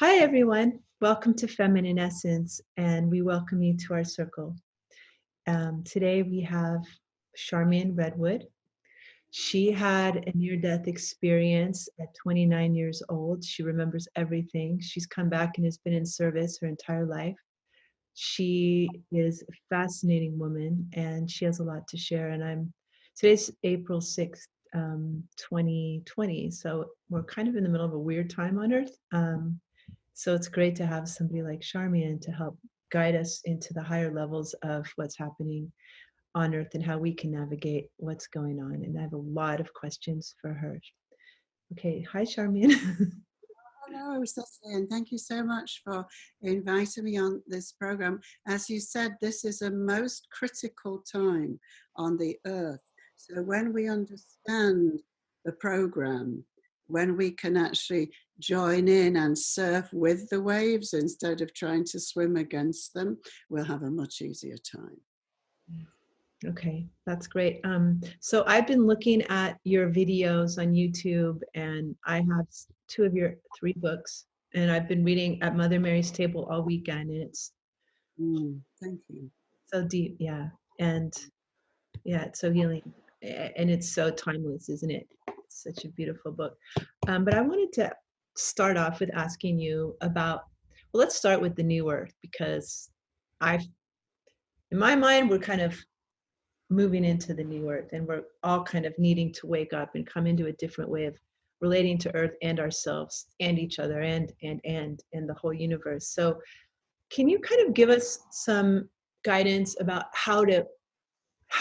Hi, everyone. Welcome to Feminine Essence, and we welcome you to our circle. Today we have Charmian Redwood. She had a near-death experience at 29 years old. She remembers everything. She's come back and has been in service her entire life. She is a fascinating woman, and she has a lot to share. Today's April 6th, 2020, so we're kind of in the middle of a weird time on Earth. So it's great to have somebody like Charmian to help guide us into the higher levels of what's happening on Earth and how we can navigate what's going on. And I have a lot of questions for her. Okay, hi, Charmian. Hello, Cecily, and thank you so much for inviting me on this program. As you said, this is a most critical time on the earth. So when we understand the program, when we can actually join in and surf with the waves instead of trying to swim against them, we'll have a much easier time. Okay, that's great. So I've been looking at your videos on YouTube, and I have two of your three books, and I've been reading at Mother Mary's Table all weekend, and it's Thank you. so deep, yeah. And yeah, it's so healing. And it's so timeless, isn't it? It's such a beautiful book. But I wanted to start off with asking you about, well, let's start with the new earth, because I've, in my mind, we're kind of moving into the new earth, and we're all kind of needing to wake up and come into a different way of relating to earth and ourselves and each other and the whole universe. So can you kind of give us some guidance about how to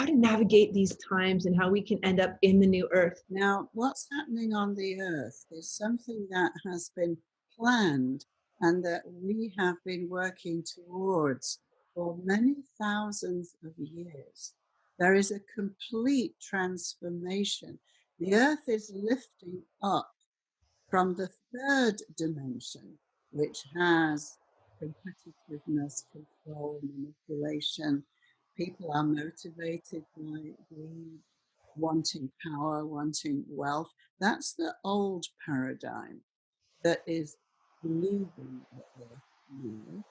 navigate these times and how we can end up in the new earth? Now, what's happening on the earth is something that has been planned and that we have been working towards for many thousands of years. There is a complete transformation. The earth is lifting up from the third dimension, which has competitiveness, control, manipulation. People are motivated by greed, wanting power, wanting wealth. That's the old paradigm that is leaving the earth now.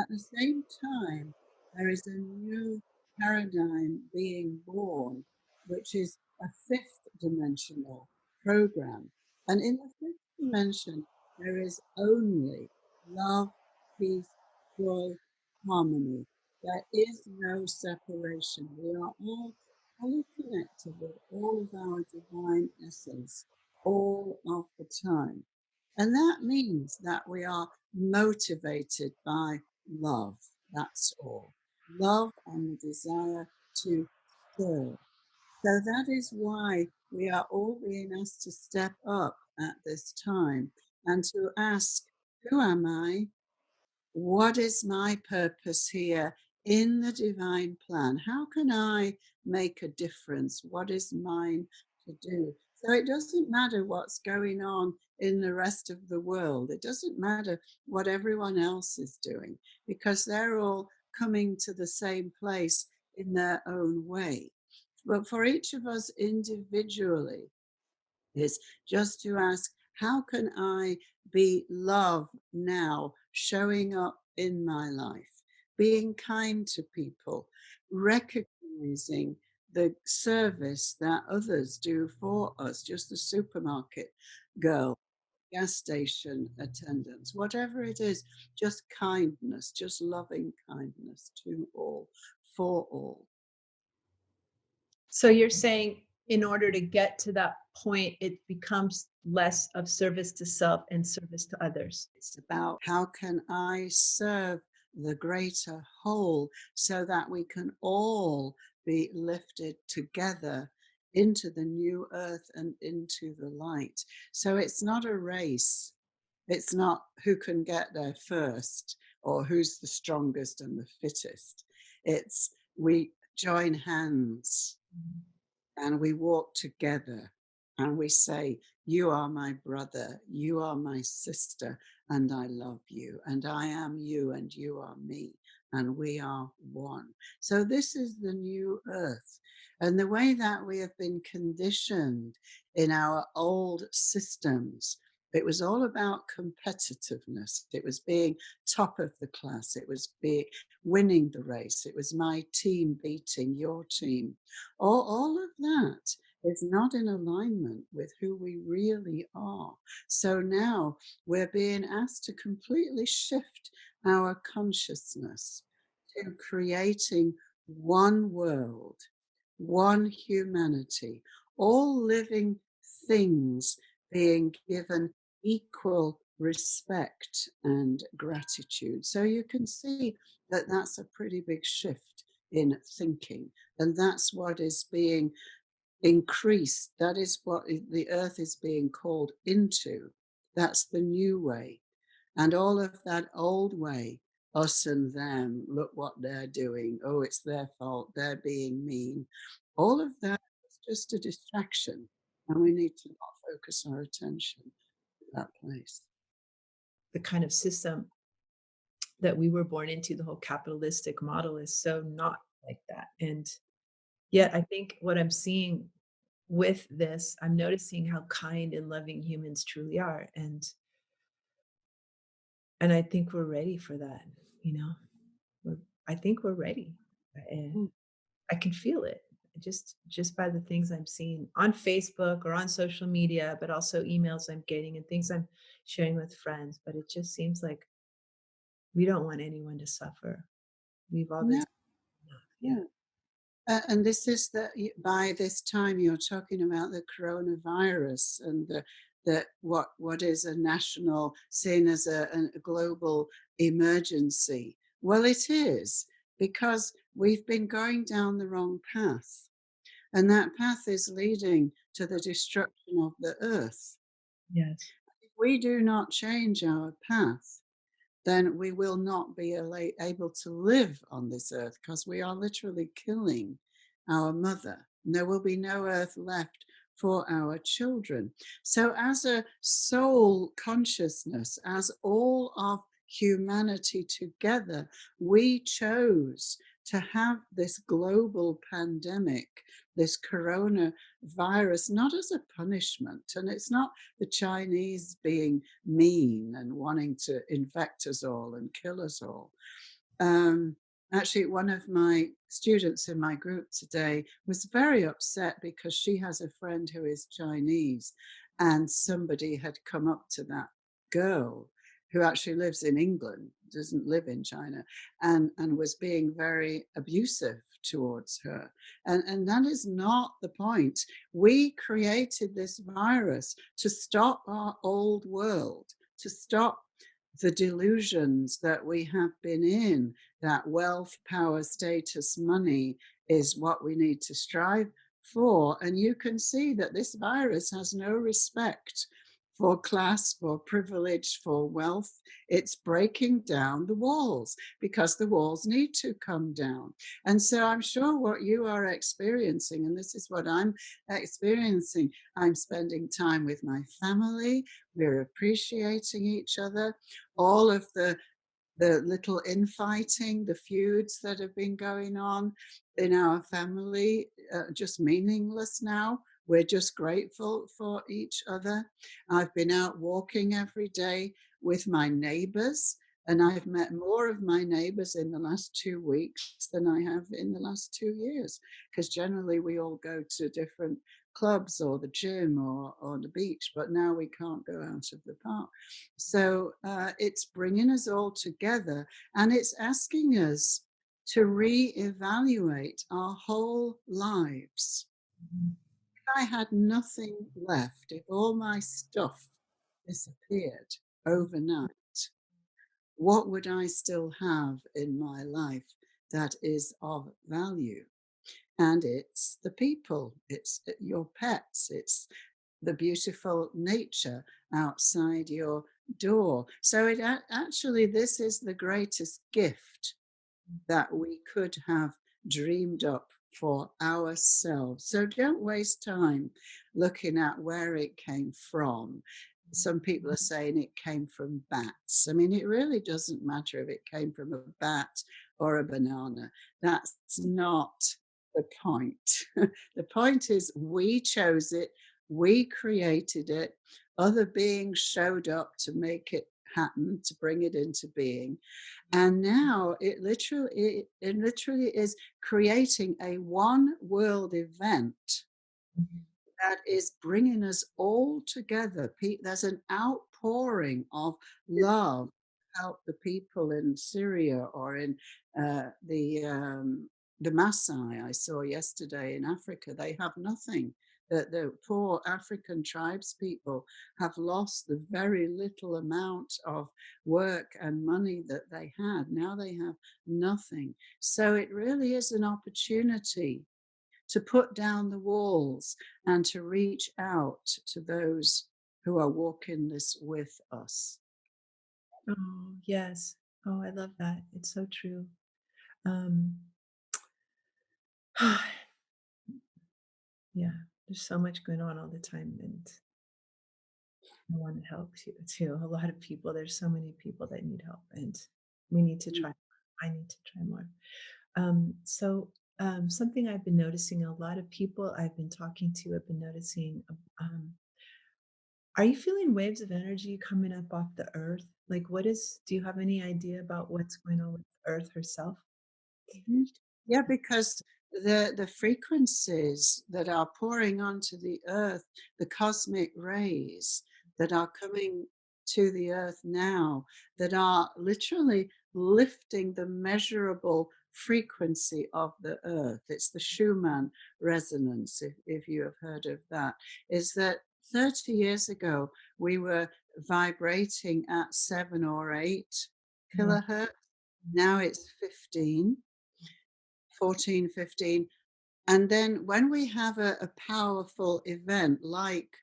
At the same time, there is a new paradigm being born, which is a fifth dimensional program. And in the fifth dimension, there is only love, peace, joy, harmony. There is no separation. We are all fully connected with all of our divine essence all of the time. And that means that we are motivated by love. That's all. Love and the desire to serve. So that is why we are all being asked to step up at this time and to ask, who am I? What is my purpose here in the divine plan? How can I make a difference? What is mine to do? So it doesn't matter what's going on in the rest of the world. It doesn't matter what everyone else is doing because they're all coming to the same place in their own way. But for each of us individually, is just to ask, how can I be love now, showing up in my life, being kind to people, recognizing the service that others do for us, just the supermarket girl, gas station attendants, whatever it is, just kindness, just loving kindness to all, for all. So you're saying in order to get to that point, it becomes less of service to self and service to others. It's about how can I serve the greater whole so that we can all be lifted together into the new earth and into the light. So it's not a race. It's not who can get there first or who's the strongest and the fittest. It's we join hands and we walk together and we say, you are my brother, you are my sister, and I love you, and I am you, and you are me, and we are one. So, this is the new earth. And the way that we have been conditioned in our old systems It was all about competitiveness. It was being top of the class. It was winning the race. It was my team beating your team. All of that is not in alignment with who we really are. So now we're being asked to completely shift our consciousness to creating one world, one humanity, all living things being given equal respect and gratitude. So you can see that that's a pretty big shift in thinking, and that's what is being increased. That is what the earth is being called into. That's the new way. And all of that old way, us and them, look what they're doing. Oh, it's their fault. They're being mean. All of that is just a distraction. And we need to not focus our attention to that place. The kind of system that we were born into, the whole capitalistic model, is so not like that. And yet I think what I'm seeing with this, I'm noticing how kind and loving humans truly are. And I think we're ready for that, you know. I think we're ready. Mm. I can feel it just by the things I'm seeing on Facebook or on social media, but also emails I'm getting and things I'm sharing with friends. But it just seems like we don't want anyone to suffer. We've all been No, enough. Yeah. yeah. And this is that by this time you're talking about the coronavirus and the what is a national, seen as a global emergency. Well, it is, because we've been going down the wrong path, and that path is leading to the destruction of the earth. Yes. If we do not change our path, then we will not be able to live on this earth, because we are literally killing our mother. There will be no earth left for our children. So, as a soul consciousness, as all of humanity together, we chose to have this global pandemic, this coronavirus, not as a punishment. And it's not the Chinese being mean and wanting to infect us all and kill us all. Actually, one of my students in my group today was very upset because she has a friend who is Chinese, and somebody had come up to that girl who actually lives in England, doesn't live in China, and was being very abusive towards her. And that is not the point. We created this virus to stop our old world, to stop the delusions that we have been in, that wealth, power, status, money is what we need to strive for. And you can see that this virus has no respect for class, for privilege, for wealth. It's breaking down the walls, because the walls need to come down. And so I'm sure what you are experiencing, and this is what I'm experiencing, I'm spending time with my family. We're appreciating each other. All of the little infighting, the feuds that have been going on in our family, just meaningless now. We're just grateful for each other. I've been out walking every day with my neighbors, and I've met more of my neighbors in the last 2 weeks than I have in the last 2 years, because generally we all go to different clubs or the gym or the beach, but now we can't go out of the park. So it's bringing us all together, and it's asking us to reevaluate our whole lives. If I had nothing left, if all my stuff disappeared overnight, what would I still have in my life that is of value? And it's the people, it's your pets, it's the beautiful nature outside your door. So it actually, this is the greatest gift that we could have dreamed up for ourselves. So don't waste time looking at where it came from. Some people are saying it came from bats. I mean, it really doesn't matter if it came from a bat or a banana. That's not the point. The point is, we chose it, we created it, other beings showed up to make it happen, to bring it into being. And now it literally is creating a one world event that is bringing us all together. There's an outpouring of love to help the people in Syria or in the Maasai I saw yesterday in Africa. They have nothing. The poor African tribes people have lost the very little amount of work and money that they had. Now they have nothing. So it really is an opportunity to put down the walls and to reach out to those who are walking this with us. Oh, yes. Oh, I love that. It's so true. Um, yeah, there's so much going on all the time, and I want to help too. A lot of people, there's so many people that need help, and we need to try. I need to try more. Something I've been noticing, a lot of people I've been talking to have been noticing. Are you feeling waves of energy coming up off the earth? Like, do you have any idea about what's going on with Earth herself? Mhm. Yeah, because the frequencies that are pouring onto the earth, the cosmic rays that are coming to the earth now, that are literally lifting the measurable frequency of the earth. It's the Schumann resonance, if you have heard of that, is that 30 years ago we were vibrating at 7 or 8 Yeah. kilohertz. Now it's 15, 14, 15. And then when we have a powerful event like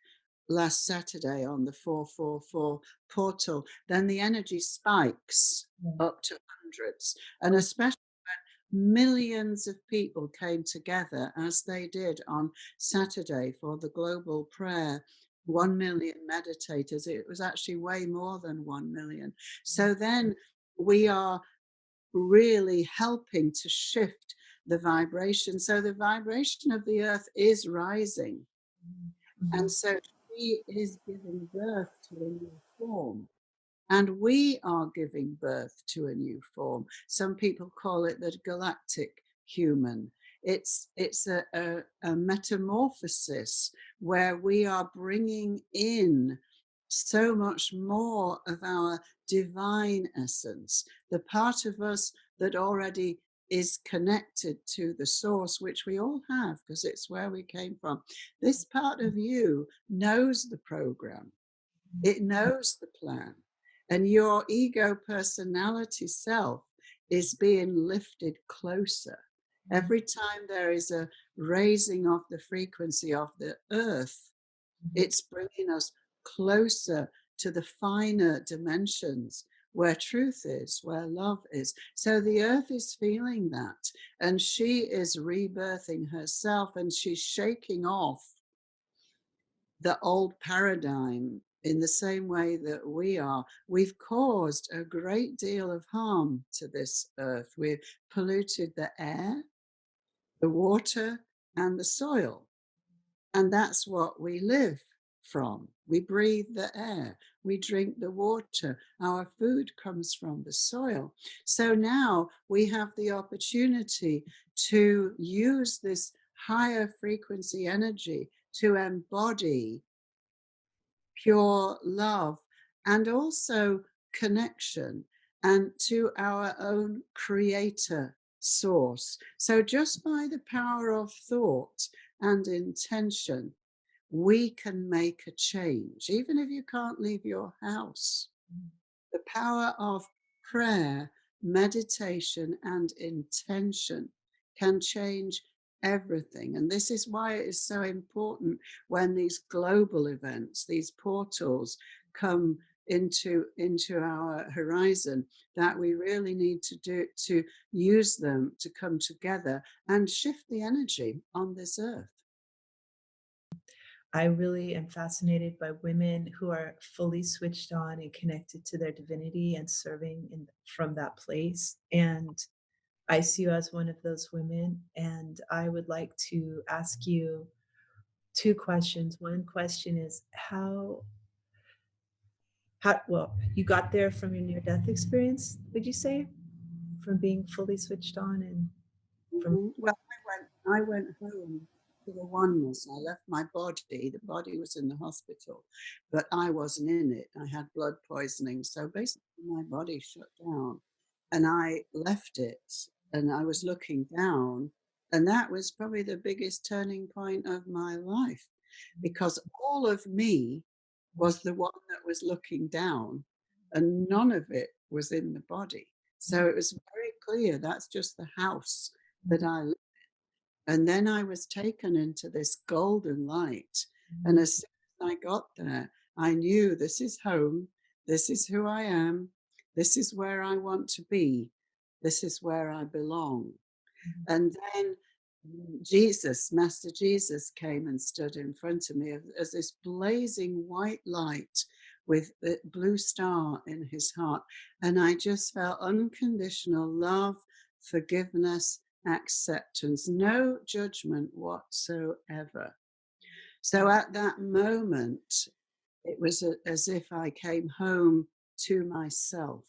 last Saturday on the 444 portal, then the energy spikes Yeah. up to hundreds. And Oh, especially millions of people came together as they did on Saturday for the global prayer. 1 million meditators. It was actually way more than 1 million. So then we are really helping to shift the vibration. So the vibration of the earth is rising. And mhm. so she is giving birth to a new form. And we are giving birth to a new form. Some people call it the galactic human. It's a metamorphosis where we are bringing in so much more of our divine essence, the part of us that already is connected to the source, which we all have because it's where we came from. This part of you knows the program, it knows the plan, and your ego personality self is being lifted closer. Every time there is a raising of the frequency of the earth, it's bringing us closer to the finer dimensions where truth is, where love is. So the earth is feeling that, and she is rebirthing herself, and she's shaking off the old paradigm in the same way that we are. We've caused a great deal of harm to this earth. We've polluted the air, the water, and the soil. And that's what we live from. We breathe the air, we drink the water, our food comes from the soil. So now we have the opportunity to use this higher frequency energy to embody pure love and also connection and to our own creator source. So, just by the power of thought and intention, we can make a change, even if you can't leave your house. The power of prayer, meditation, and intention can change everything. And this is why it is so important when these global events, these portals come into our horizon, that we really need to use them to come together and shift the energy on this earth. I really am fascinated by women who are fully switched on and connected to their divinity and serving from that place. And I see you as one of those women. And I would like to ask you two questions. One question is, Well, you got there from your near-death experience, would you say? From being fully switched on and from Well, I went home to the oneness. I left my body. The body was in the hospital, but I wasn't in it. I had blood poisoning. So basically, my body shut down and I left it and I was looking down. And that was probably the biggest turning point of my life because all of me was the one that was looking down and none of it was in the body. So it was very clear that's just the house that I lived. And then I was taken into this golden light. And as soon as I got there, I knew this is home. This is who I am. This is where I want to be. This is where I belong. And then Jesus, Master Jesus, came and stood in front of me as this blazing white light with the blue star in his heart. And I just felt unconditional love, forgiveness, acceptance, no judgment whatsoever. So at that moment, it was as if I came home to myself,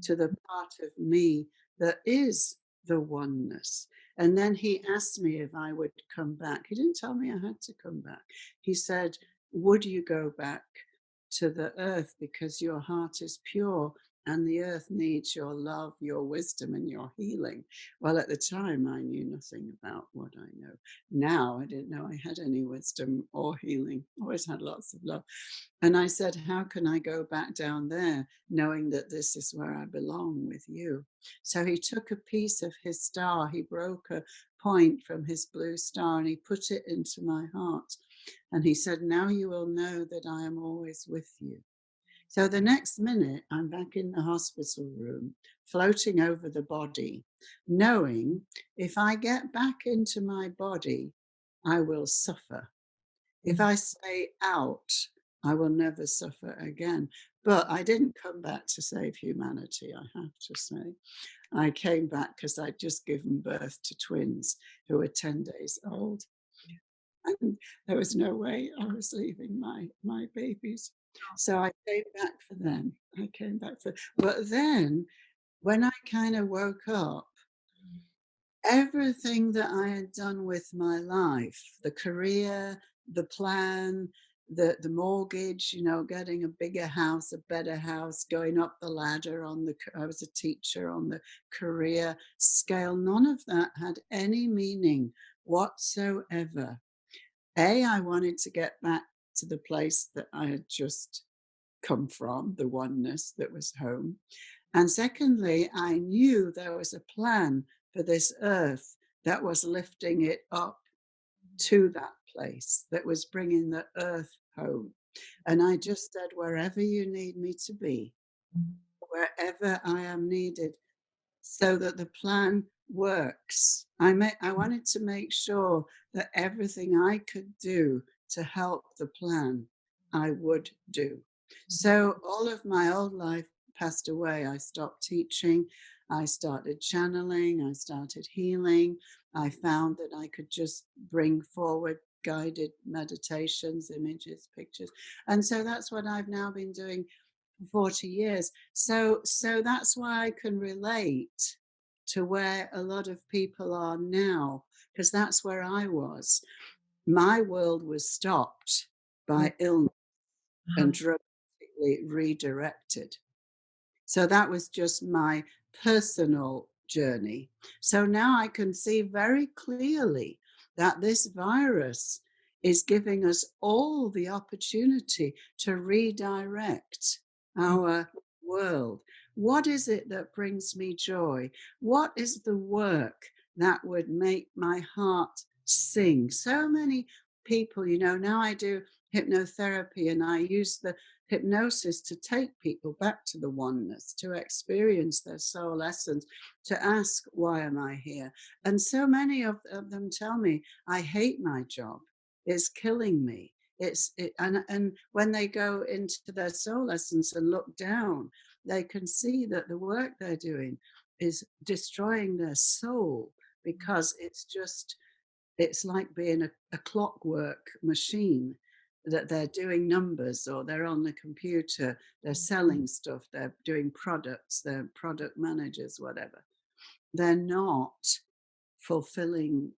to the part of me that is the oneness. And then he asked me if I would come back. He didn't tell me I had to come back. He said, would you go back to the earth because your heart is pure and the earth needs your love, your wisdom, and your healing? Well, at the time, I knew nothing about what I know. Now, I didn't know I had any wisdom or healing. Always had lots of love. And I said, how can I go back down there knowing that this is where I belong with you? So he took a piece of his star, he broke a point from his blue star and he put it into my heart. And he said, now you will know that I am always with you. So the next minute, I'm back in the hospital room, floating over the body, knowing if I get back into my body, I will suffer. If I stay out, I will never suffer again. But I didn't come back to save humanity, I have to say. I came back because I'd just given birth to twins who were 10 days old. And there was no way I was leaving my babies. So I came back for them. But then when I kind of woke up, everything that I had done with my life, the career, the plan, the mortgage, getting a bigger house, a better house, going up the ladder I was a teacher on the career scale. None of that had any meaning whatsoever. I wanted to get back to the place that I had just come from, the oneness that was home. And secondly, I knew there was a plan for this earth that was lifting it up to that place, that was bringing the earth home. And I just said, wherever you need me to be, wherever I am needed, so that the plan works. I wanted to make sure that everything I could do to help the plan, I would do. So all of my old life passed away. I stopped teaching. I started channeling. I started healing. I found that I could just bring forward guided meditations, images, pictures. And so that's what I've now been doing 40 years. So that's why I can relate to where a lot of people are now, because that's where I was. My world was stopped by illness and dramatically redirected. So that was just my personal journey. So now I can see very clearly that this virus is giving us all the opportunity to redirect our world. What is it that brings me joy? What is the work that would make my heart sing? So many people, now I do hypnotherapy and I use the hypnosis to take people back to the oneness, to experience their soul essence, to ask, why am I here? And so many of them tell me, I hate my job. It's killing me. And when they go into their soul essence and look down, they can see that the work they're doing is destroying their soul, because it's like being a clockwork machine. that they're doing numbers, or they're on the computer, they're selling stuff, they're doing products, they're product managers, whatever. They're not fulfilling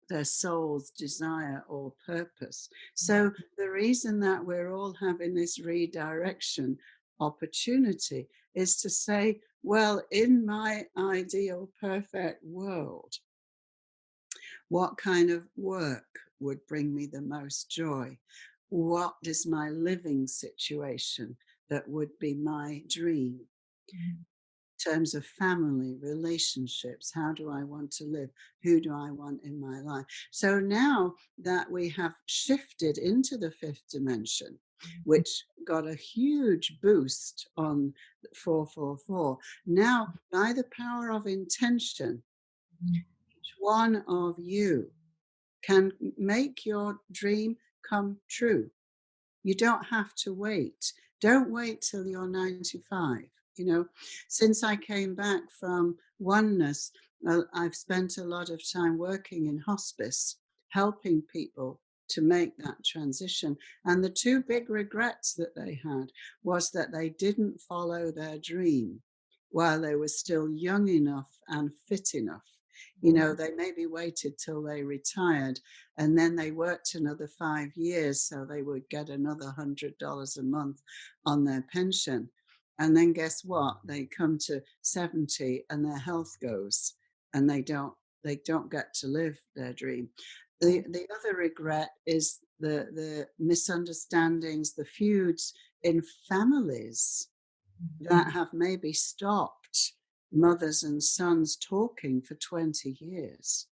their soul's desire or purpose. So the reason that we're all having this redirection opportunity is to say, well, in my ideal perfect world, what kind of work would bring me the most joy? What is my living situation that would be my dream? Mhm. In terms of family, relationships, how do I want to live? Who do I want in my life? So now that we have shifted into the fifth dimension, which got a huge boost on 444, now by the power of intention, each one of you can make your dream come true. You don't have to wait. Don't wait till you're 95. You know, since I came back from Oneness, I've spent a lot of time working in hospice, helping people to make that transition. And the two big regrets that they had was that they didn't follow their dream while they were still young enough and fit enough. You know, they maybe waited till they retired, and then they worked another 5 years so they would get another $100 a month on their pension. And then guess what? They come to 70 and their health goes, and they don't get to live their dream. The other regret is the misunderstandings, the feuds in families that have maybe stopped mothers and sons talking for 20 years.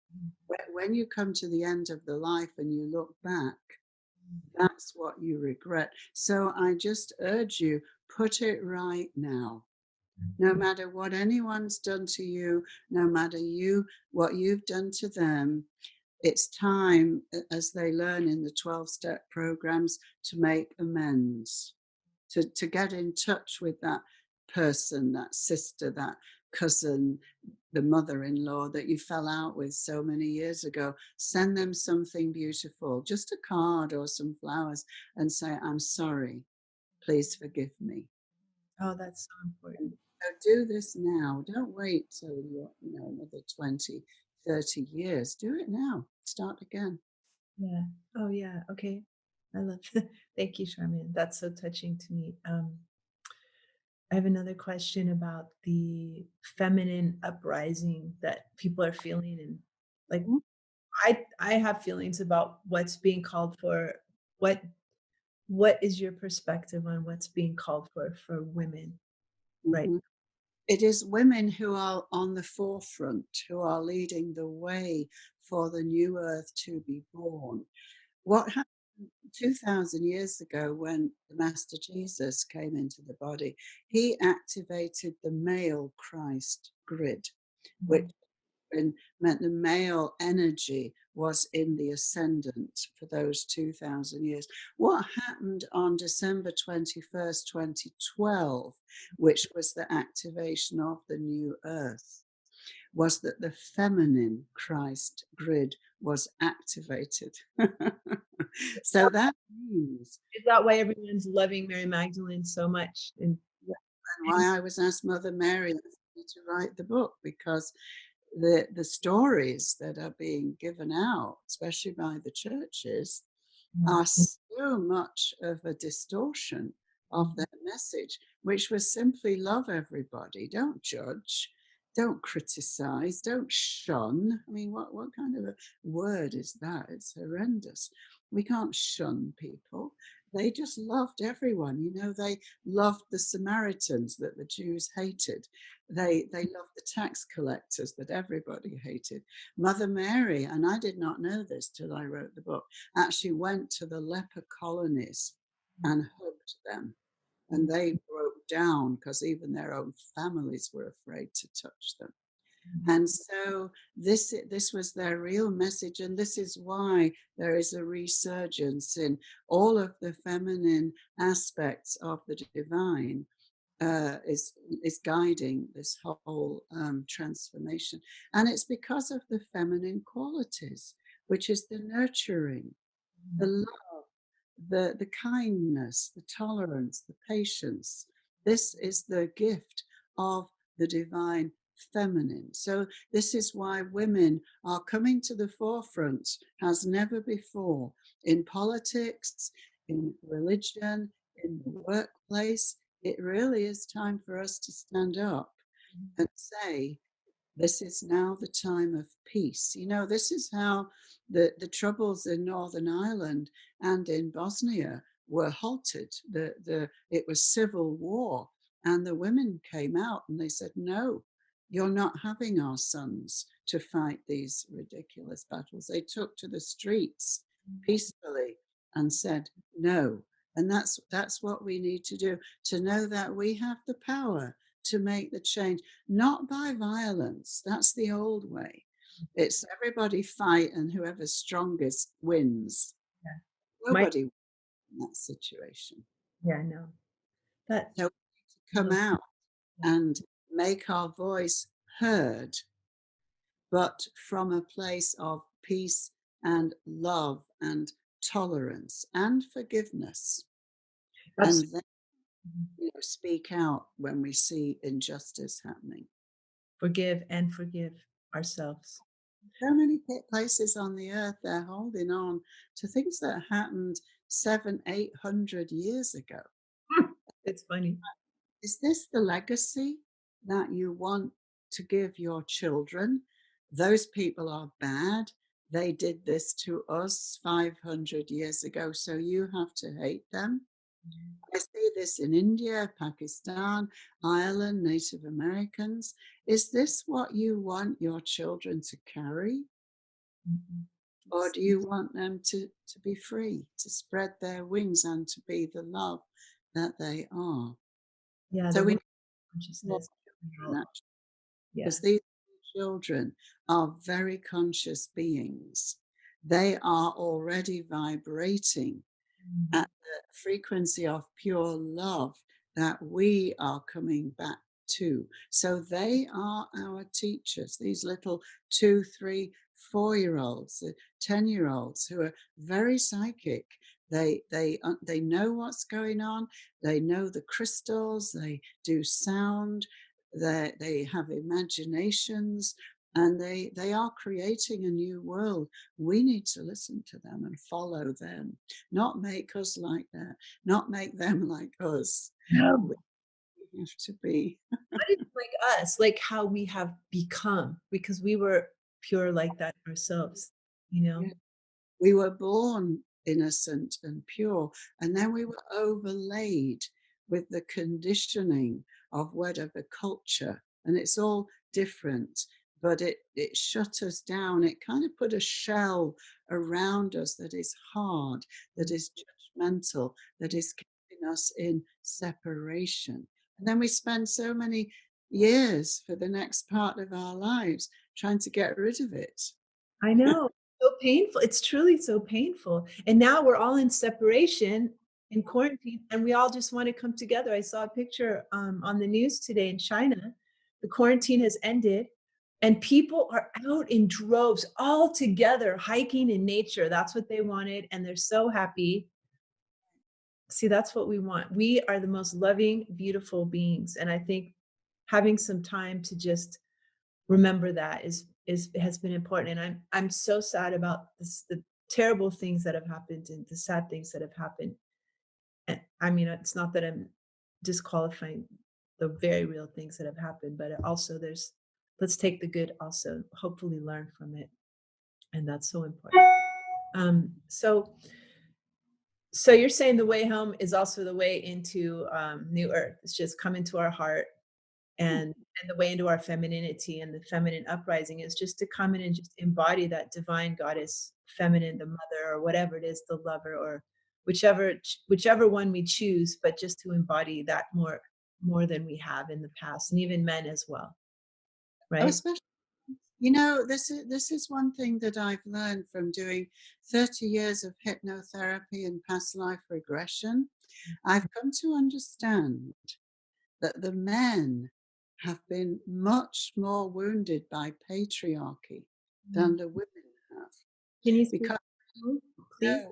When you come to the end of the life and you look back, that's what you regret. So I just urge you, put it right now. No matter what anyone's done to you, no matter what you've done to them, it's time, as they learn in the 12-step programs, to make amends, to get in touch with that person, that sister, that cousin, the mother-in-law that you fell out with so many years ago. Send them something beautiful, just a card or some flowers, and say, I'm sorry, please forgive me. Oh, that's so And important. so do this now. Don't wait till you're, another 20, 30 years. Do it now. Start again. Yeah. Oh, yeah. Okay. I love that. Thank you, Charmian. That's so touching to me. I have another question about the feminine uprising that people are feeling, and like Mhm. I have feelings about what's being called for. What what is your perspective on what's being called for women right Mhm. It is women who are on the forefront, who are leading the way for the new earth to be born. What happened 2,000 years ago when the Master Jesus came into the body? He activated the male Christ grid, which now? meant the male energy was in the ascendant for those 2,000 years. What happened on December 21st, 2012, which was the activation of the new earth, was that the feminine Christ grid was activated. So that means, Is that why everyone's loving Mary Magdalene so much? and why I was asked Mother Mary to write the book, because the stories that are being given out, especially by the churches, are so much of a distortion of their message, which was simply love everybody, don't judge, don't criticize, don't shun. I mean, what kind of a word is that? It's horrendous. We can't shun people. They just loved everyone. They loved the Samaritans that the Jews hated. They loved the tax collectors that everybody hated. Mother Mary, and I did not know this till I wrote the book, actually went to the leper colonies and hugged them. And they broke down because even their own families were afraid to touch them. And so this was their real message, and this is why there is a resurgence in all of the feminine aspects of the divine. Is guiding this whole transformation, and it's because of the feminine qualities, which is the nurturing, the love, the kindness, the tolerance, the patience. This is the gift of the divine feminine. So this is why women are coming to the forefront as never before in politics, in religion, in the workplace. It really is time for us to stand up and say, this is now the time of peace. You know, this is how the troubles in Northern Ireland and in Bosnia were halted. It was civil war, and the women came out and they said, no, you're not having our sons to fight these ridiculous battles. They took to the streets peacefully and said, no. And that's what we need to do, to know that we have the power to make the change, not by violence. That's the old way. It's everybody fight and whoever's strongest wins. Yeah. Nobody wins in that situation. Yeah, no. That So we need to come out and make our voice heard, but from a place of peace and love and tolerance and forgiveness. And then speak out when we see injustice happening. forgive and forgive ourselves. So many places on the earth, they're holding on to things that happened 700-800 years ago. It's funny. Is this the legacy that you want to give your children? Those people are bad. They did this to us 500 years ago, so you have to hate them. I see this in India, Pakistan, Ireland, Native Americans. Is this what you want your children to carry? Or do you want them to be free, to spread their wings and to be the love that they are? Yeah, So the we word need more consciousness. children, actually, Yeah. because these children are very conscious beings. They are already vibrating at the frequency of pure love that we are coming back to. So they are our teachers, these little 2, 3, 4-year-olds, 10-year-olds who are very psychic. They know what's going on. They know the crystals. They do sound. They have imaginations, and they are creating a new world. We need to listen to them and follow them, not make us like that, not make them like us. No. We have to be. Not even like us, like how we have become, because we were pure like that ourselves, you know? Yeah. We were born innocent and pure, and then we were overlaid with the conditioning of whatever culture, and it's all different, but it shut us down. It kind of put a shell around us that is hard, that is judgmental, that is keeping us in separation. And then we spend so many years for the next part of our lives trying to get rid of it. I know. So painful. It's truly so painful. And now we're all in separation in quarantine and we all just want to come together. I saw a picture on the news today in China. The quarantine has ended and people are out in droves all together hiking in nature. That's what they wanted. And they're so happy. See, that's what we want. We are the most loving, beautiful beings. And I think having some time to just remember that is has been important. And I'm so sad about this, the terrible things that have happened and the sad things that have happened. And I mean, it's not that I'm disqualifying the very real things that have happened, but also there's let's take the good also, hopefully learn from it. And that's so important. So so you're saying the way home is also the way into new earth. It's just come into our heart and the way into our femininity and the feminine uprising is just to come in and just embody that divine goddess feminine, the mother or whatever it is, the lover or whichever one we choose, but just to embody that more than we have in the past, and even men as well, Oh, right? especially, this is one thing that I've learned from doing 30 years of hypnotherapy and past life regression. I've come to understand that the men have been much more wounded by patriarchy Mm. than the women have. Can you speak Because please?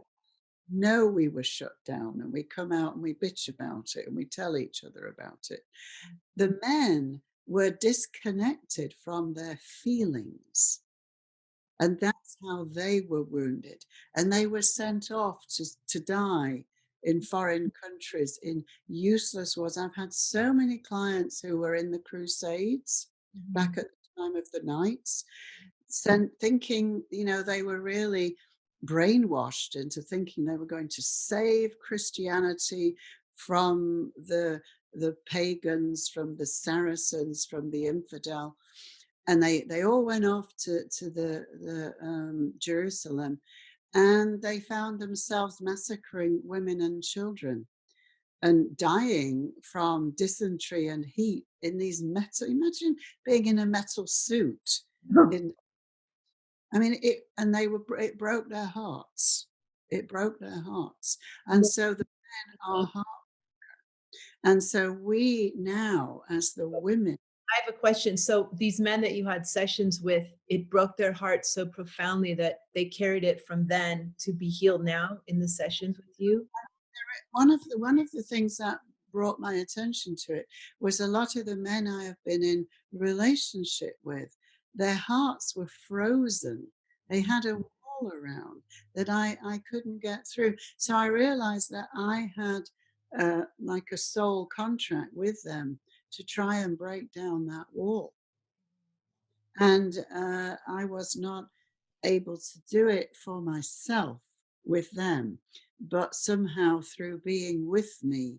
know we were shut down, and we come out and we bitch about it and we tell each other about it. The men were disconnected from their feelings, and that's how they were wounded. And they were sent off to die in foreign countries in useless wars. I've had so many clients who were in the Crusades back Mhm. at the time of the Knights, thinking, they were really brainwashed into thinking they were going to save Christianity from the pagans, from the Saracens, from the infidel. And they all went off to the Jerusalem, and they found themselves massacring women and children and dying from dysentery and heat in these metal. Imagine being in a metal suit. In I mean, and it broke their hearts. It broke their hearts, and so the men are hard. And so we now, as the women, I have a question. So these men that you had sessions with, it broke their hearts so profoundly that they carried it from then to be healed now in the sessions with you? one of the things that brought my attention to it was a lot of the men I have been in relationship with, their hearts were frozen. They had a wall around that I couldn't get through. So I realized that I had like a soul contract with them to try and break down that wall. And I was not able to do it for myself with them, but somehow through being with me,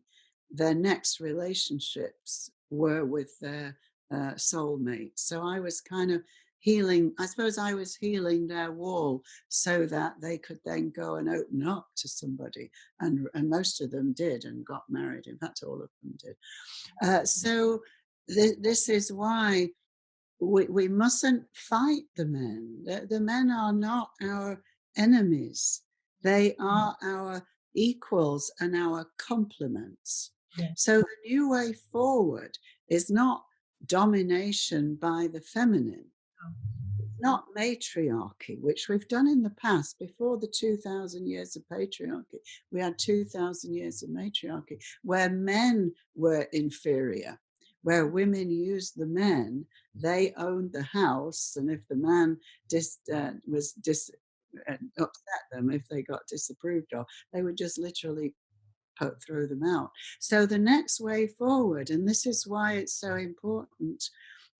their next relationships were with their soulmates. So I was kind of healing, I suppose I was healing their wall so that they could then go and open up to somebody. And most of them did and got married. In fact, all of them did. So this is why we mustn't fight the men. The men are not our enemies. They are our equals and our complements. Yeah. So the new way forward is not domination by the feminine, not matriarchy, which we've done in the past. Before the 2,000 years of patriarchy, we had 2,000 years of matriarchy, where men were inferior, where women used the men. They owned the house, and if the man upset them, if they got disapproved of, they would just literally throw them out. So the next way forward, and this is why it's so important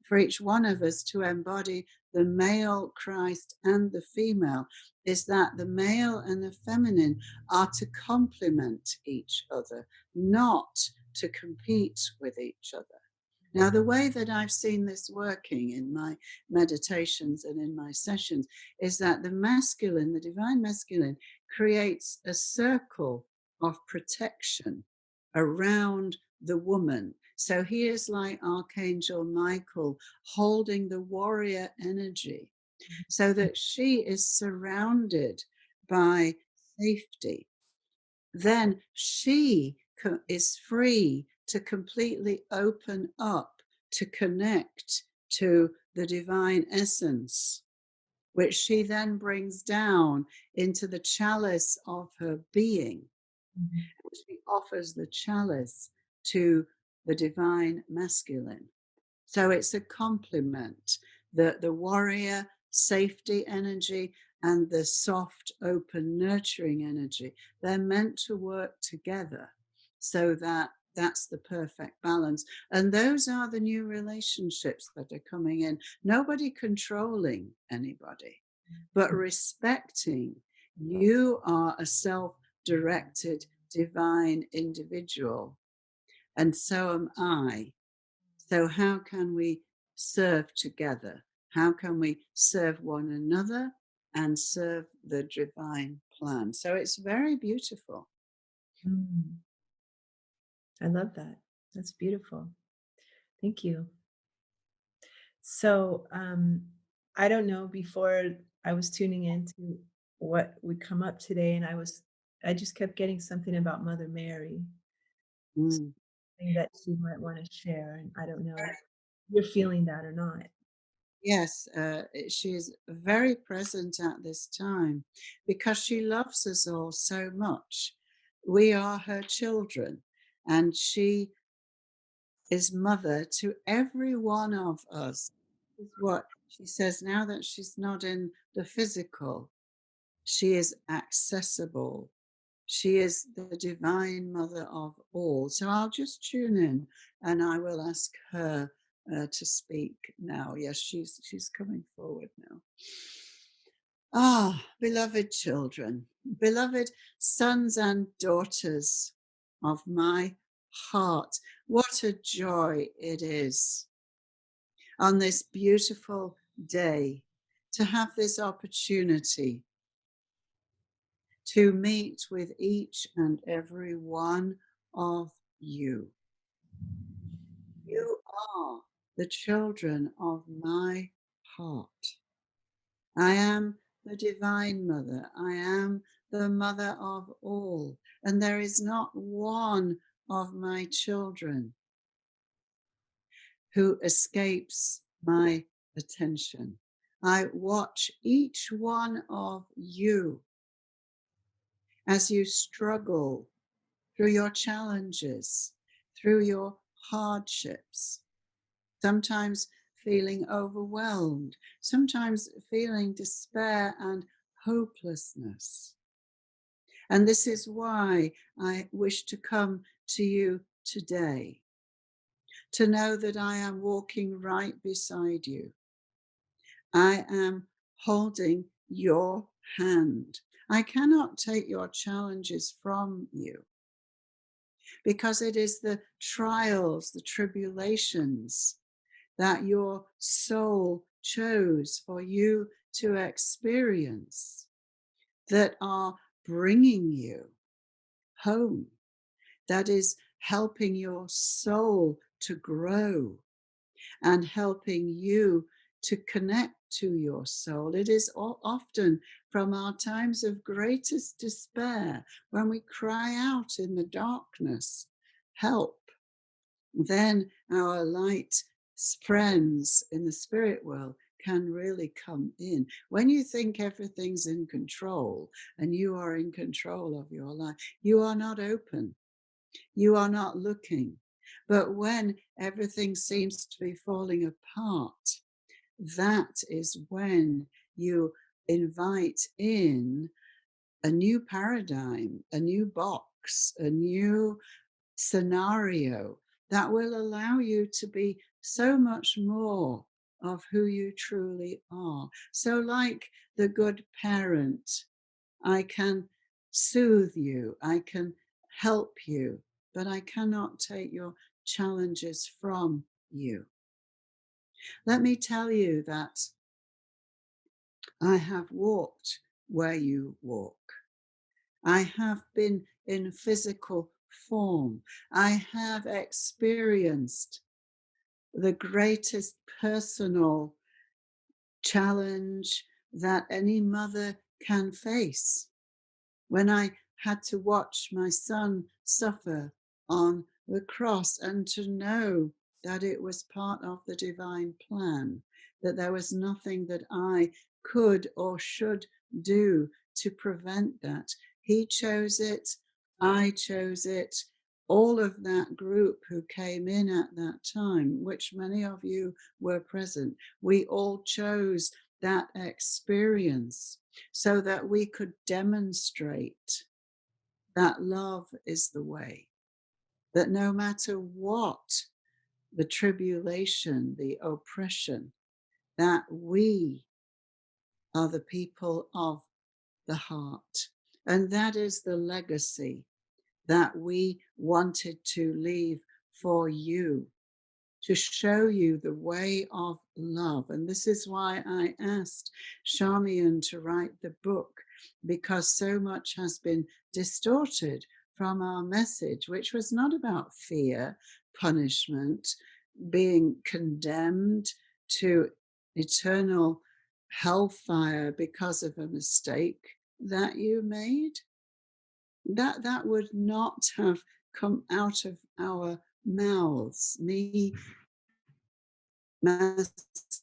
for each one of us to embody the male Christ and the female, is that the male and the feminine are to complement each other, not to compete with each other. Now, the way that I've seen this working in my meditations and in my sessions is that the masculine, the divine masculine, creates a circle of protection around the woman. So he is like Archangel Michael holding the warrior energy so that she is surrounded by safety. Then she is free to completely open up, to connect to the divine essence, which she then brings down into the chalice of her being. Mhm. She offers the chalice to the divine masculine. So it's a complement. The warrior safety energy and the soft, open, nurturing energy, they're meant to work together so that that's the perfect balance. And those are the new relationships that are coming in. Nobody controlling anybody, but respecting. You are a self-directed divine individual, and so am I. So, how can we serve together? How can we serve one another and serve the divine plan? So, it's very beautiful. Mm. I love that. That's beautiful. Thank you. So, I don't know, before I was tuning into what would come up today, and I just kept getting something about Mother Mary, Mm. something that she might want to share, and I don't know if you're feeling that or not. Yes, she is very present at this time because she loves us all so much. We are her children, and she is mother to every one of us. Is what she says now that she's not in the physical. She is accessible. She is the divine mother of all. So I'll just tune in and I will ask her to speak now. Yes, she's coming forward now. Ah, beloved children, beloved sons and daughters of my heart, what a joy it is on this beautiful day to have this opportunity to meet with each and every one of you. You are the children of my heart. I am the Divine Mother. I am the Mother of all. And there is not one of my children who escapes my attention. I watch each one of you as you struggle through your challenges, through your hardships, sometimes feeling overwhelmed, sometimes feeling despair and hopelessness. And this is why I wish to come to you today, to know that I am walking right beside you. I am holding your hand. I cannot take your challenges from you because it is the trials, the tribulations that your soul chose for you to experience that are bringing you home, that is helping your soul to grow and helping you to connect to your soul. It is often from our times of greatest despair when we cry out in the darkness, help. Then our light friends in the spirit world can really come in. When you think everything's in control and you are in control of your life, you are not open, you are not looking. But when everything seems to be falling apart, that is when you invite in a new paradigm, a new box, a new scenario that will allow you to be so much more of who you truly are. So, like the good parent, I can soothe you, I can help you, but I cannot take your challenges from you. Let me tell you that I have walked where you walk. I have been in physical form. I have experienced the greatest personal challenge that any mother can face. When I had to watch my son suffer on the cross and to know that it was part of the divine plan, that there was nothing that I could or should do to prevent that. He chose it, I chose it. All of that group who came in at that time, which many of you were present, we all chose that experience so that we could demonstrate that love is the way, that no matter what the tribulation, the oppression, that we are the people of the heart. And that is the legacy that we wanted to leave for you, to show you the way of love. And this is why I asked Charmian to write the book, because so much has been distorted from our message, which was not about fear, punishment, being condemned to eternal hellfire because of a mistake that you made. That would not have come out of our mouths. Me, messages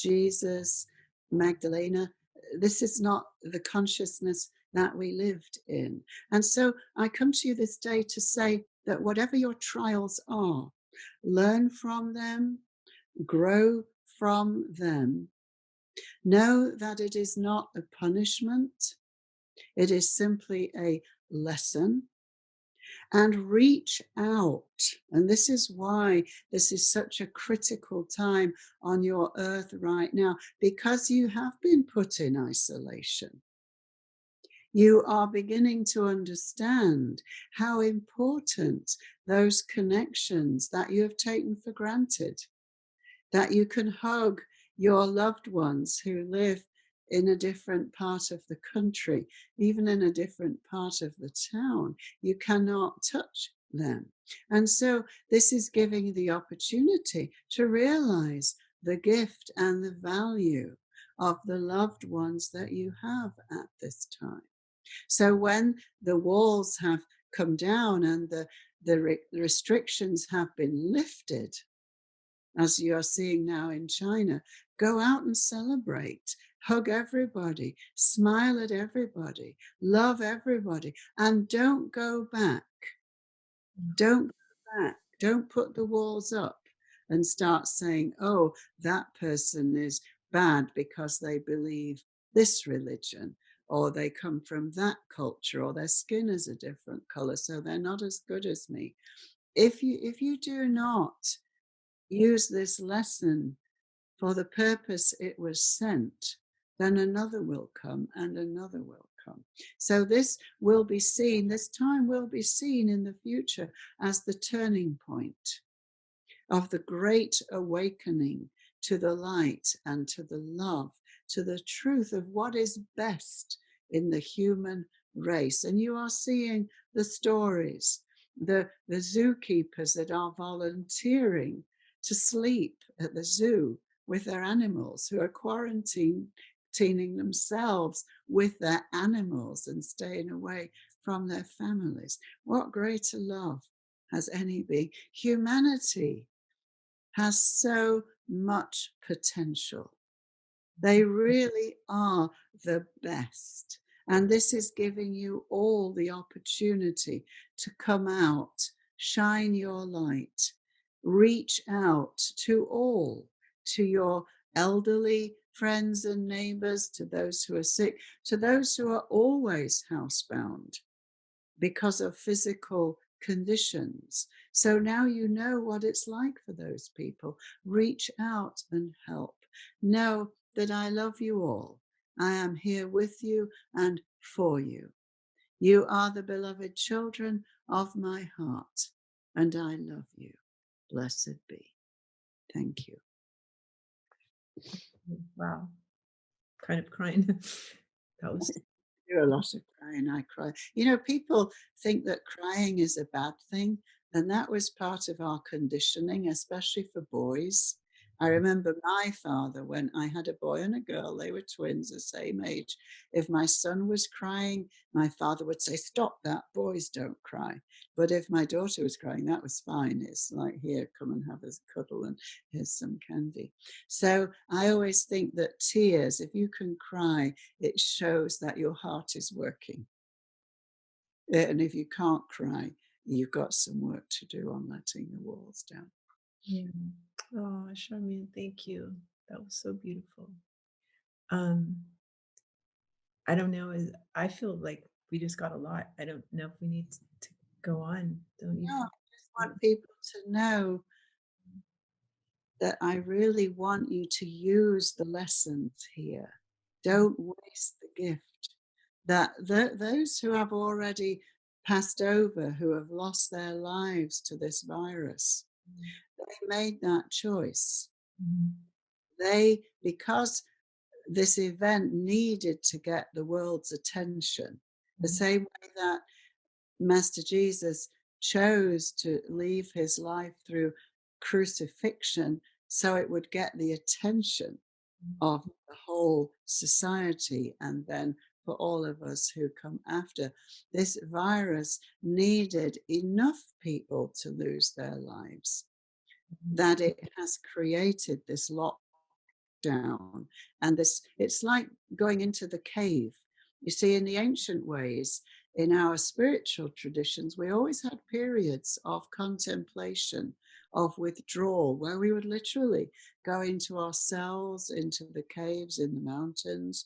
Jesus, Magdalena. This is not the consciousness that we lived in. And so I come to you this day to say that whatever your trials are, learn from them, grow from them. Know that it is not a punishment, it is simply a lesson. And reach out. And this is why this is such a critical time on your earth right now, because you have been put in isolation. You are beginning to understand how important those connections that you have taken for granted, that you can hug your loved ones who live in a different part of the country, even in a different part of the town. You cannot touch them. And so this is giving you the opportunity to realize the gift and the value of the loved ones that you have at this time. So when the walls have come down and the restrictions have been lifted, as you are seeing now in China, go out and celebrate, hug everybody, smile at everybody, love everybody, and don't go back. Don't go back. Don't put the walls up and start saying, oh, that person is bad because they believe this religion, or they come from that culture, or their skin is a different color, so they're not as good as me. If you do not use this lesson for the purpose it was sent, then another will come and another will come. So this will be seen, this time will be seen in the future as the turning point of the great awakening to the light and to the love, to the truth of what is best in the human race. And you are seeing the stories, the zookeepers that are volunteering to sleep at the zoo with their animals, who are quarantining themselves with their animals and staying away from their families. What greater love has any being? Humanity has so much potential. They really are the best. And this is giving you all the opportunity to come out, shine your light, reach out to all, to your elderly friends and neighbors, to those who are sick, to those who are always housebound because of physical conditions. So now you know what it's like for those people. Reach out and help. Know that I love you all. I am here with you and for you. You are the beloved children of my heart, and I love you. Blessed be. Thank you. Wow. Kind of crying. That was Do a lot of crying. I cry. You know, people think that crying is a bad thing, and that was part of our conditioning, especially for boys. I remember my father, when I had a boy and a girl, they were twins, the same age. If my son was crying, my father would say, "Stop that, boys don't cry." But if my daughter was crying, that was fine. It's like, "Here, come and have a cuddle, and here's some candy." So I always think that tears, if you can cry, it shows that your heart is working. And if you can't cry, you've got some work to do on letting the walls down. yeah. Oh, Charmian, thank you. That was so beautiful. Um, I don't know. I feel like we just got a lot. I don't know if we need to go on. Don't you? No, I just want people to know that I really want you to use the lessons here. Don't waste the gift. That those who have already passed over, who have lost their lives to this virus, they made that choice. They, because this event needed to get the world's attention, the same way that Master Jesus chose to leave his life through crucifixion so it would get the attention of the whole society, and then for all of us who come after. This virus needed enough people to lose their lives that it has created this lockdown down. And this, it's like going into the cave. You see, in the ancient ways, in our spiritual traditions, we always had periods of contemplation, of withdrawal, where we would literally go into ourselves, into the caves, in the mountains,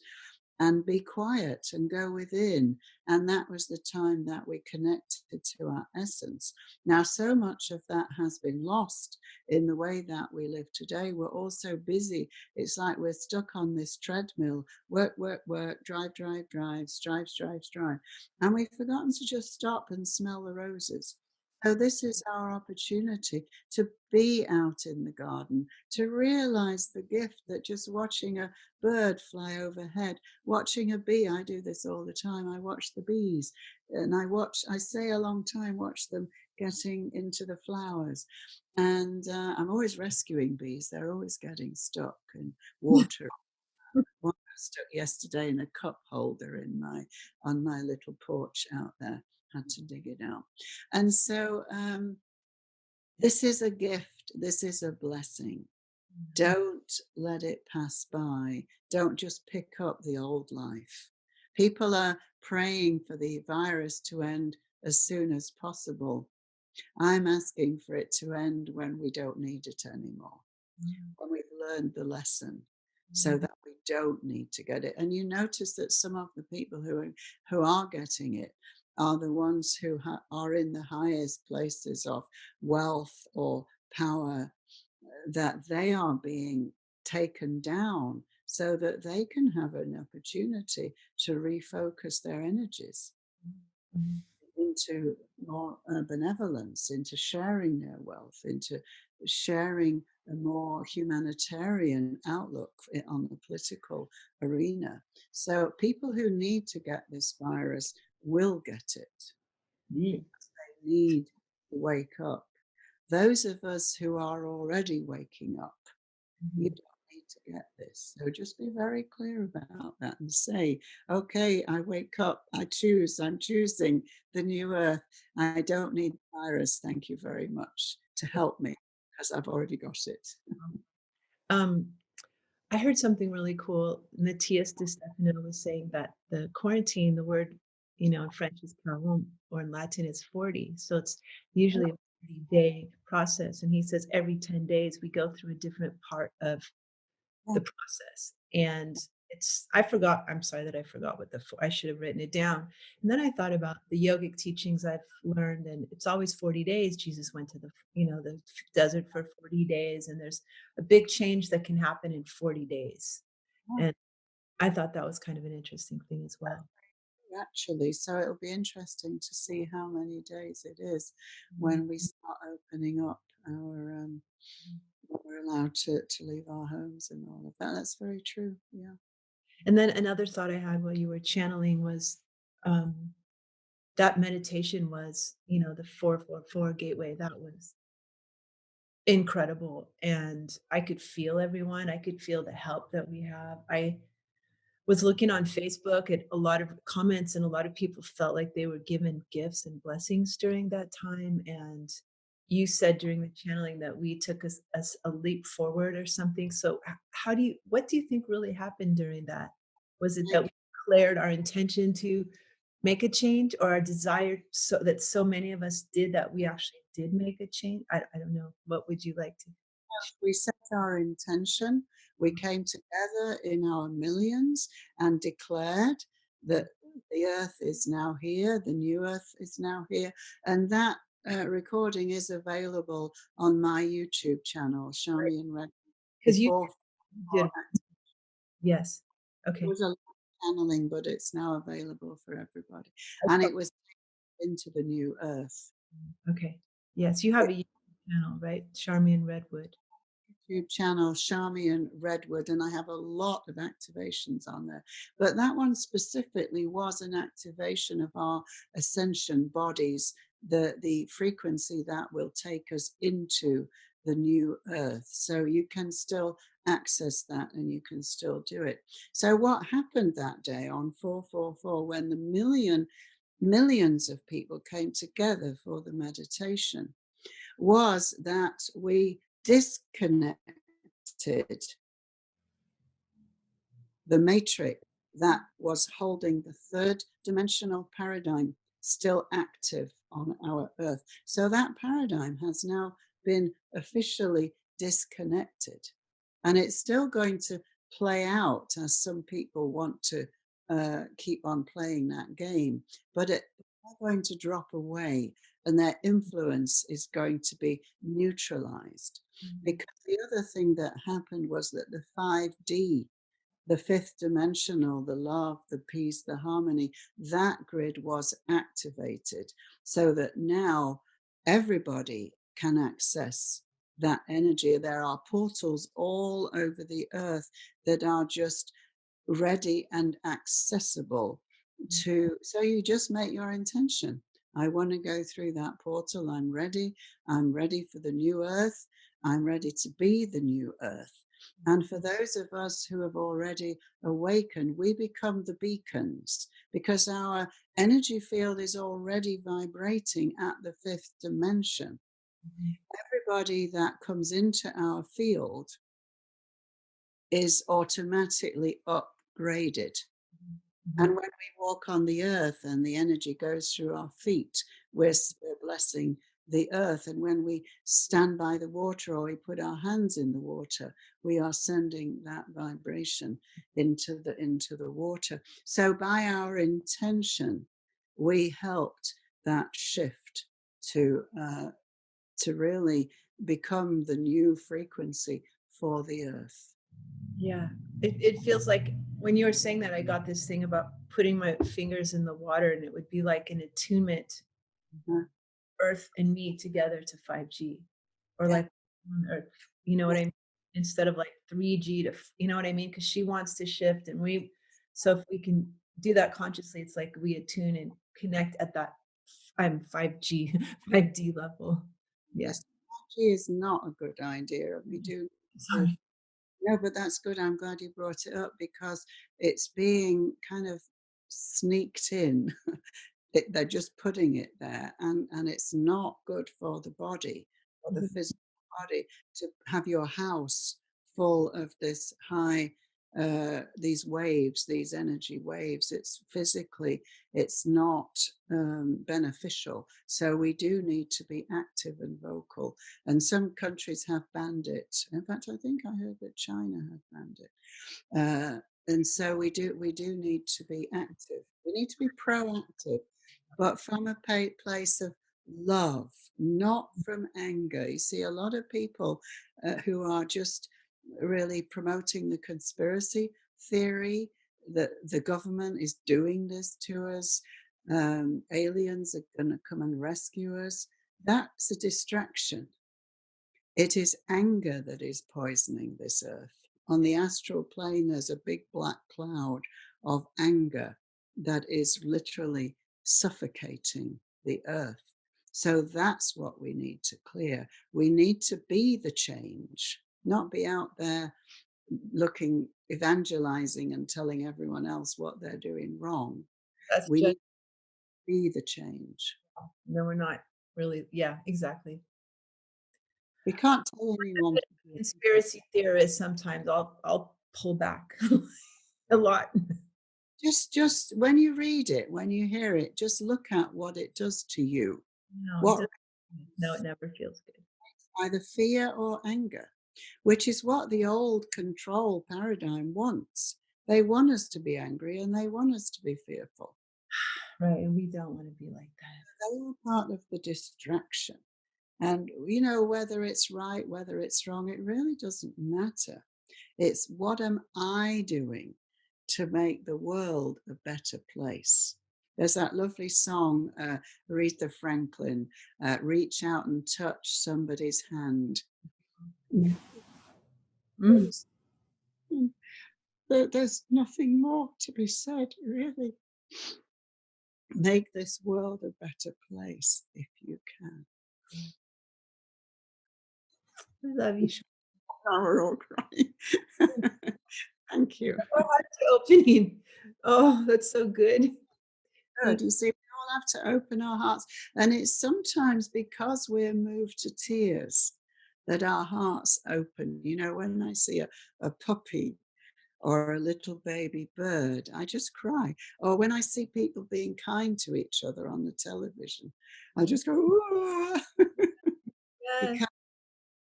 and be quiet and go within. And that was the time that we connected to our essence. Now, so much of that has been lost in the way that we live today. We're all so busy. It's like we're stuck on this treadmill: work, work, work, drive, drive, drive, strive, strive, strive. And we've forgotten to just stop and smell the roses. So this is our opportunity to be out in the garden, to realize the gift that just watching a bird fly overhead, watching a bee. I do this all the time. I watch the bees, and I say a long time, watch them getting into the flowers. And I'm always rescuing bees. They're always getting stuck in water. One got stuck yesterday in a cup holder on my little porch out there. Had to dig it out. And so this is a gift. This is a blessing. Don't let it pass by. Don't just pick up the old life. People are praying for the virus to end as soon as possible. I'm asking for it to end when we don't need it anymore, when we've learned the lesson, so that we don't need to get it. And you notice that some of the people who are getting it are the ones who are in the highest places of wealth or power, that they are being taken down so that they can have an opportunity to refocus their energies into more benevolence, into sharing their wealth, into sharing a more humanitarian outlook on the political arena. So people who need to get this virus will get it, because they need to wake up. Those of us who are already waking up, you don't need to get this. So just be very clear about that and say, okay, I wake up, I'm choosing the new earth. I don't need the virus. Thank you very much to help me, because I've already got it. Um, I heard something really cool. Matthias de Stefano was saying that the quarantine, the word, in French is quarante, or in Latin is 40. So it's usually a 40-day process. And he says every 10 days we go through a different part of the process. And I'm sorry that I forgot I should have written it down. And then I thought about the yogic teachings I've learned, and it's always 40 days. Jesus went to the desert for 40 days, and there's a big change that can happen in 40 days. And I thought that was kind of an interesting thing as well. Actually, so it'll be interesting to see how many days it is when we start opening up our when we're allowed to leave our homes and all of that. That's very true. Yeah. And then another thought I had while you were channeling was, that meditation was, the 444 gateway. That was incredible. And I could feel everyone. I could feel the help that we have. I was looking on Facebook at a lot of comments, and a lot of people felt like they were given gifts and blessings during that time. And you said during the channeling that we took a leap forward or something. So what do you think really happened during that? Was it that we declared our intention to make a change, or our desire so many of us did that we actually did make a change? I don't know. What would you like to? We set our intention. We came together in our millions and declared that the earth is now here, the new earth is now here. And that recording is available on my YouTube channel, Charmian Redwood. Because you Before did. Yes. it Okay. was a lot of channeling, but it's now available for everybody. And it was into the new earth. Okay. Yes, you have a YouTube channel, right? Charmian Redwood. YouTube channel, Charmian Redwood, and I have a lot of activations on there. But that one specifically was an activation of our ascension bodies, the frequency that will take us into the new earth. So you can still access that and you can still do it. So what happened that day on 444, when the millions of people came together for the meditation, was that we disconnected the matrix that was holding the third dimensional paradigm still active on our earth. So that paradigm has now been officially disconnected. And it's still going to play out as some people want to keep on playing that game, but they're going to drop away and their influence is going to be neutralized. Because the other thing that happened was that the 5D, the fifth dimensional, the love, the peace, the harmony, that grid was activated so that now everybody can access that energy. There are portals all over the earth that are just ready and accessible to, so you just make your intention. I want to go through that portal. I'm ready. I'm ready for the new earth. I'm ready to be the new earth. And for those of us who have already awakened, we become the beacons because our energy field is already vibrating at the fifth dimension. Everybody that comes into our field is automatically upgraded. And when we walk on the earth and the energy goes through our feet, we're blessing the earth. And when we stand by the water or we put our hands in the water, we are sending that vibration into the water. So by our intention, we helped that shift to really become the new frequency for the earth. Yeah, it feels like when you were saying that, I got this thing about putting my fingers in the water, and it would be like an attunement, Mhm. Earth and me together to 5G, or Yeah. like on Earth, you know what Yeah. I mean? Instead of like 3G to, you know what I mean? Because she wants to shift, and so if we can do that consciously, it's like we attune and connect at that I'm 5G, 5D level. Yeah. Yes, technology is not a good idea. We do to, Sorry. no, but that's good. I'm glad you brought it up because it's being kind of sneaked in. They're just putting it there, and it's not good for the body, for the Mhm. physical body, to have your house full of this high, these waves, these energy waves. It's physically, it's not beneficial. So we do need to be active and vocal. And some countries have banned it. In fact, I think I heard that China had banned it. And so we do need to be active. We need to be proactive, but from a place of love, not from anger. You see, a lot of people who are just really promoting the conspiracy theory that the government is doing this to us. Aliens are going to come and rescue us. That's a distraction. It is anger that is poisoning this earth. On the astral plane, there's a big black cloud of anger that is literally suffocating the earth. So that's what we need to clear. We need to be the change, not be out there looking, evangelizing and telling everyone else what they're doing wrong. That's We need just, to be the change. no, we're not really. Yeah, exactly. We can't tell anyone to be Conspiracy theorists, sometimes I'll pull back a lot. just when you read it, when you hear it, just look at what it does to you. No, it What doesn't. No, it never feels good. either fear or anger, which is what the old control paradigm wants. They want us to be angry and they want us to be fearful. Right, and we don't want to be like that. They are part of the distraction. And whether it's right, whether it's wrong, it really doesn't matter. It's what am I doing to make the world a better place? There's that lovely song, Aretha Franklin, Reach Out and Touch Somebody's Hand. Mm. Mm. There's nothing more to be said, really. Make this world a better place if you can. I love you. Now we're all crying. Thank you. Our hearts are opening. Oh, that's so good. Good. You see, we all have to open our hearts. And it's sometimes because we're moved to tears that our hearts open. When I see a puppy or a little baby bird, I just cry. Or when I see people being kind to each other on the television, I just go, "Ooh," Yes. because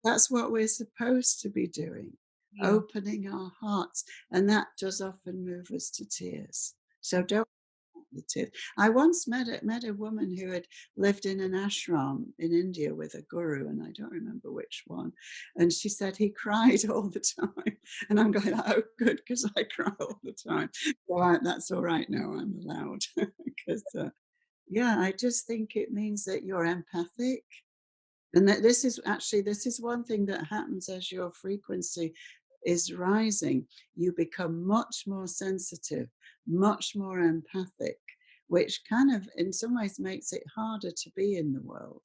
that's what we're supposed to be doing, Yeah. opening our hearts, and that does often move us to tears. So don't the tears. I once met a woman who had lived in an ashram in India with a guru, and I don't remember which one. And she said he cried all the time, and I'm going, "Oh, good, because I cry all the time." Right, that's all right now. I'm allowed because yeah, I just think it means that you're empathic and that this is one thing that happens as your frequency is rising. You become much more sensitive, much more empathic, which kind of in some ways makes it harder to be in the world.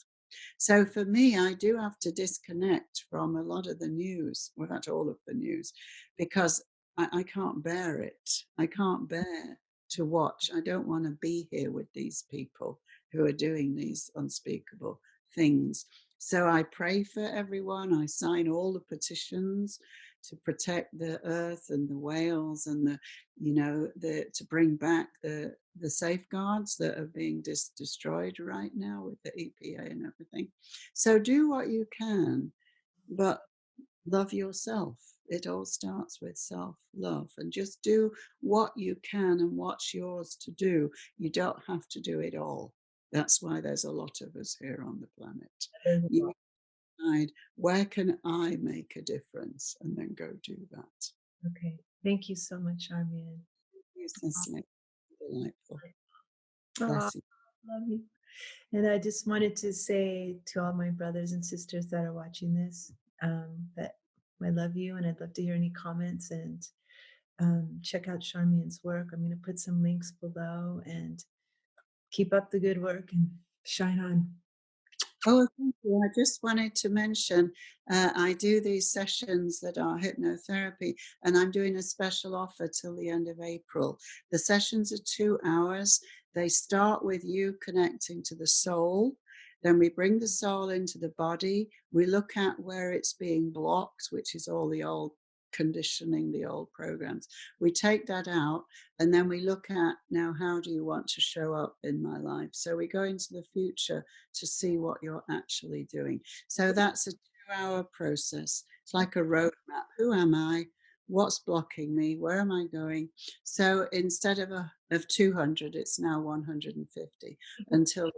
So for me, I do have to disconnect from a lot of the news, well, not all of the news, because I can't bear it. I can't bear to watch. I don't want to be here with these people who are doing these unspeakable things. So I pray for everyone. I sign all the petitions to protect the earth and the whales and the to bring back the safeguards that are being destroyed right now with the EPA and everything. So do what you can, but love yourself. It all starts with self love and just do what you can and what's yours to do. You don't have to do it all. That's why there's a lot of us here on the planet. There's a You lot. decide, where can I make a difference? And then go do that. Okay. Thank you so much, Charmian. Yes, Cecily. Delightful. Oh, Bless you. love you. And I just wanted to say to all my brothers and sisters that are watching this, that I love you and I'd love to hear any comments and check out Charmian's work. I'm going to put some links below and keep up the good work and shine on. Oh, thank you. I just wanted to mention I do these sessions that are hypnotherapy, and I'm doing a special offer till the end of April. The sessions are 2 hours. They start with you connecting to the soul. Then we bring the soul into the body. We look at where it's being blocked, which is all the old conditioning, the old programs. We take that out, and then we look at now, how do you want to show up in my life? So we go into the future to see what you're actually doing. So that's a 2 hour process. It's like a roadmap. Who am I? What's blocking me? Where am I going? So instead of 200, it's now 150 until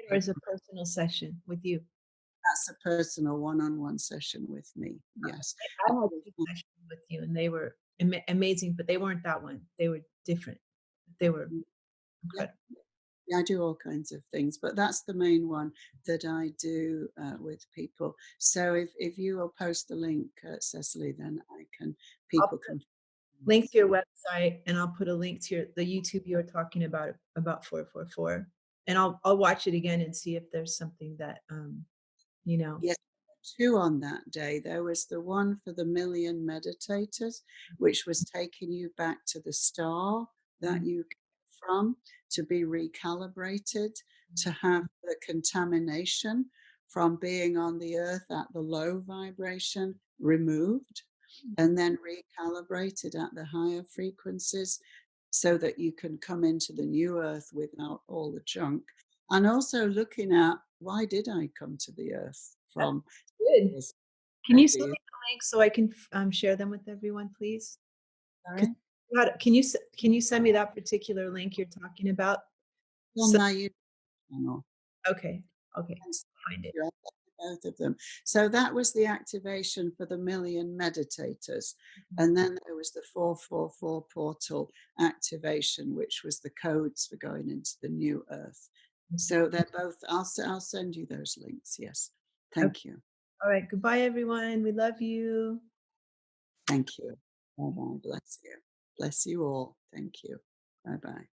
Or is a personal session with you? that's a personal one-on-one session with me. Yes. I had 2 sessions with you and they were amazing, but they weren't that one. They were different. They were Yeah. incredible. Yeah, I do all kinds of things, but that's the main one that I do with people. So if you will post the link, Cecily, then I'll people put can. link to your website and I'll put a link to the YouTube you were talking about 444. And I'll watch it again and see if there's something that you know. Yes, two on that day. There was the one for the million meditators, which was taking you back to the star that Mhm. you came from, to be recalibrated, to have the contamination from being on the earth at the low vibration removed, and then recalibrated at the higher frequencies so that you can come into the new earth without all the junk. And also looking at, why did I come to the earth That's from good. this Can you send therapy? me the link so I can share them with everyone, please? 'Cause Sorry? can you send me that particular link you're talking about? On So my YouTube channel. okay, okay, And find it. I'll both of them. So that was the activation for the million meditators. Mhm. And then there was the 444 portal activation, which was the codes for going into the new earth. Mhm. So they're both, I'll send you those links. Yes. Okay. Thank you. All right. Goodbye, everyone. We love you. Thank you. Bye bye. Bless you. Bless you all. Thank you. Bye bye.